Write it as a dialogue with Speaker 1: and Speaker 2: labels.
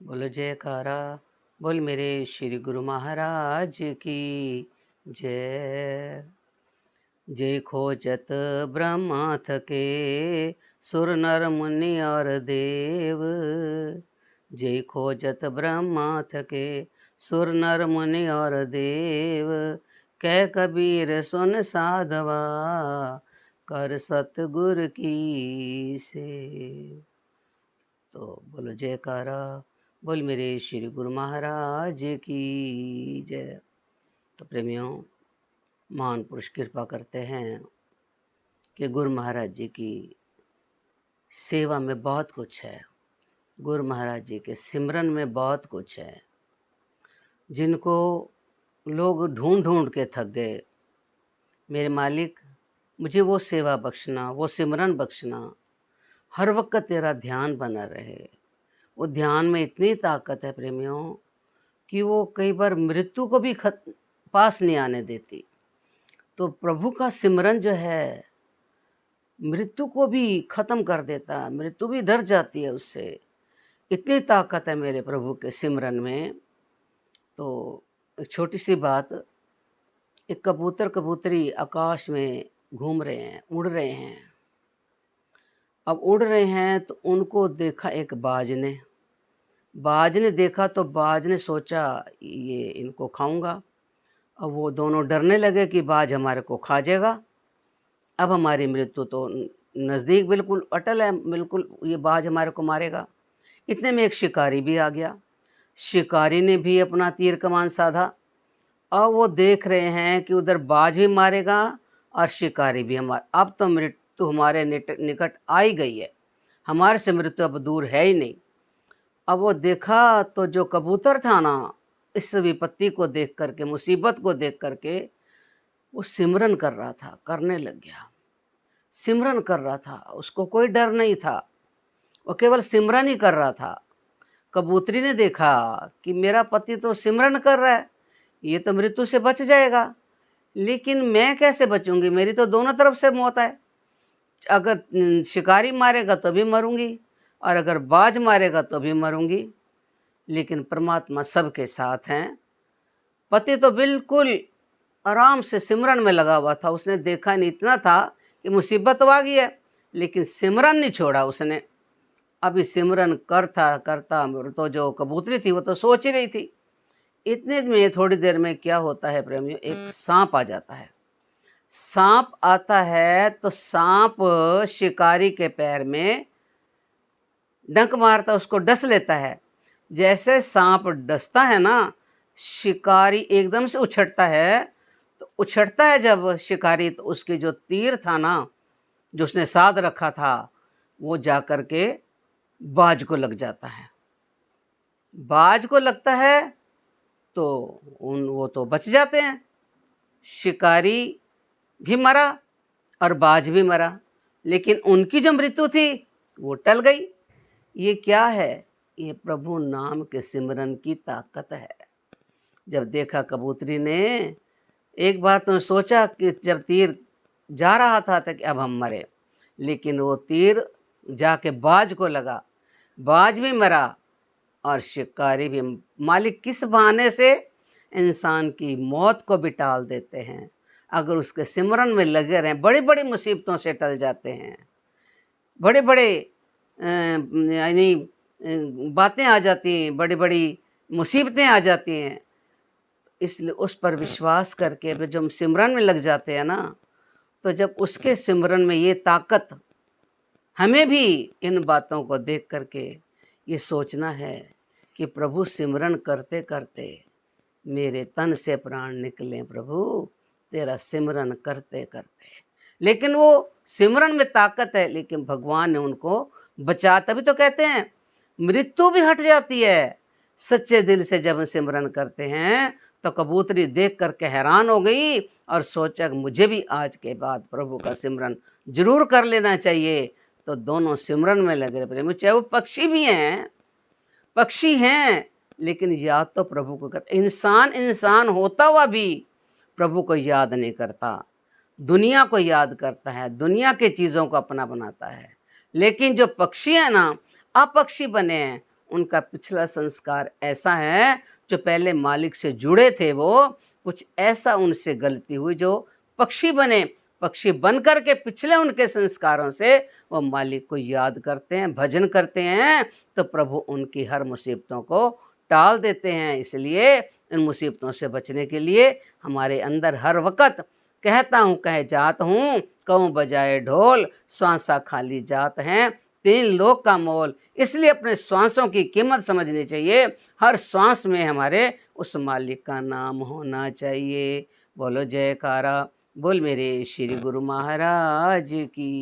Speaker 1: बोलो जयकारा। बोल मेरे श्री गुरु महाराज की जय। जय खोजत ब्रह्मा थके सुर नर मुनि और देव। जय खोजत ब्रह्मा थके सुर नर मुनि और देव। कह कबीर सुन साधवा कर सतगुर की सेव। तो बोलो जयकारा। बोल मेरे श्री गुरु महाराज की जय। तो प्रेमियों, महान पुरुष कृपा करते हैं कि गुरु महाराज जी की सेवा में बहुत कुछ है, गुरु महाराज जी के सिमरन में बहुत कुछ है, जिनको लोग ढूंढ ढूंढ के थक गए। मेरे मालिक, मुझे वो सेवा बख्शना, वो सिमरन बख्शना, हर वक्त तेरा ध्यान बना रहे। वो ध्यान में इतनी ताकत है प्रेमियों कि वो कई बार मृत्यु को भी पास नहीं आने देती। तो प्रभु का सिमरन जो है मृत्यु को भी ख़त्म कर देता है, मृत्यु भी डर जाती है उससे। इतनी ताकत है मेरे प्रभु के सिमरन में। तो एक छोटी सी बात, एक कबूतर कबूतरी आकाश में घूम रहे हैं, उड़ रहे हैं। अब उड़ रहे हैं तो उनको देखा एक बाज ने। बाज ने देखा तो बाज ने सोचा ये इनको खाऊंगा। अब वो दोनों डरने लगे कि बाज हमारे को खा जाएगा, अब हमारी मृत्यु तो नज़दीक बिल्कुल अटल है, बिल्कुल ये बाज हमारे को मारेगा। इतने में एक शिकारी भी आ गया। शिकारी ने भी अपना तीर कमान साधा। अब वो देख रहे हैं कि उधर बाज भी मारेगा और शिकारी भी हमारा। अब तो मृत्यु हमारे निकट आ ही गई है, हमारे से मृत्यु अब दूर है ही नहीं। अब वो देखा तो जो कबूतर था ना, इस विपत्ति को देख करके, मुसीबत को देख करके वो सिमरन कर रहा था, करने लग गया। सिमरन कर रहा था, उसको कोई डर नहीं था, वो केवल सिमरन ही कर रहा था। कबूतरी ने देखा कि मेरा पति तो सिमरन कर रहा है, ये तो मृत्यु से बच जाएगा, लेकिन मैं कैसे बचूंगी, मेरी तो दोनों तरफ से मौत है। अगर शिकारी मारेगा तो भी मरूंगी और अगर बाज मारेगा तो भी मरूंगी। लेकिन परमात्मा सबके साथ हैं। पति तो बिल्कुल आराम से सिमरन में लगा हुआ था, उसने देखा नहीं, इतना था कि मुसीबत तो आ गई है, लेकिन सिमरन नहीं छोड़ा उसने। अभी सिमरन करता करता तो जो कबूतरी थी वो तो सोच ही रही थी। इतने में थोड़ी देर में क्या होता है प्रेमियों, एक सांप आ जाता है। सांप आता है तो सांप शिकारी के पैर में डंक मारता, उसको डस लेता है। जैसे सांप डसता है ना, शिकारी एकदम से उछटता है। तो उछटता है जब शिकारी, तो उसकी जो तीर था ना, जो उसने साध रखा था, वो जा कर के बाज को लग जाता है। बाज को लगता है तो वो तो बच जाते हैं। शिकारी भी मरा और बाज भी मरा, लेकिन उनकी जो मृत्यु थी वो टल गई। ये क्या है? ये प्रभु नाम के सिमरन की ताकत है। जब देखा कबूतरी ने, एक बार तो सोचा कि जब तीर जा रहा था कि अब हम मरे, लेकिन वो तीर जाके बाज को लगा, बाज भी मरा और शिकारी भी। मालिक किस बहाने से इंसान की मौत को भी टाल देते हैं। अगर उसके सिमरन में लगे रहें, बड़ी बड़ी मुसीबतों से टल जाते हैं, बड़े बड़े यानी बातें आ जाती हैं, बड़ी बड़ी मुसीबतें आ जाती हैं। इसलिए उस पर विश्वास करके जब हम सिमरन में लग जाते हैं ना, तो जब उसके सिमरन में ये ताकत, हमें भी इन बातों को देख करके ये सोचना है कि प्रभु सिमरन करते करते मेरे तन से प्राण निकले, प्रभु तेरा सिमरन करते करते। लेकिन वो सिमरन में ताकत है, लेकिन भगवान ने उनको बचा। तभी तो कहते हैं मृत्यु भी हट जाती है सच्चे दिल से जब सिमरन करते हैं। तो कबूतरी देख करके हैरान हो गई और सोचा कि मुझे भी आज के बाद प्रभु का सिमरन जरूर कर लेना चाहिए। तो दोनों सिमरन में लगे प्रेम, चाहे वो पक्षी भी हैं, पक्षी हैं, लेकिन याद तो प्रभु को करते। इंसान होता हुआ भी प्रभु को याद नहीं करता, दुनिया को याद करता है, दुनिया के चीज़ों को अपना बनाता है। लेकिन जो पक्षी है ना, अपक्षी बने हैं, उनका पिछला संस्कार ऐसा है, जो पहले मालिक से जुड़े थे वो, कुछ ऐसा उनसे गलती हुई जो पक्षी बने। पक्षी बन कर के पिछले उनके संस्कारों से वो मालिक को याद करते हैं, भजन करते हैं, तो प्रभु उनकी हर मुसीबतों को टाल देते हैं। इसलिए इन मुसीबतों से बचने के लिए हमारे अंदर हर वक़्त कहता हूँ कह जात हूँ, कहूँ बजाए ढोल, श्वासा खाली जात हैं, तीन लोक का मोल। इसलिए अपने श्वासों की कीमत समझनी चाहिए। हर श्वास में हमारे उस मालिक का नाम होना चाहिए। बोलो जयकारा, बोल मेरे श्री गुरु महाराज की।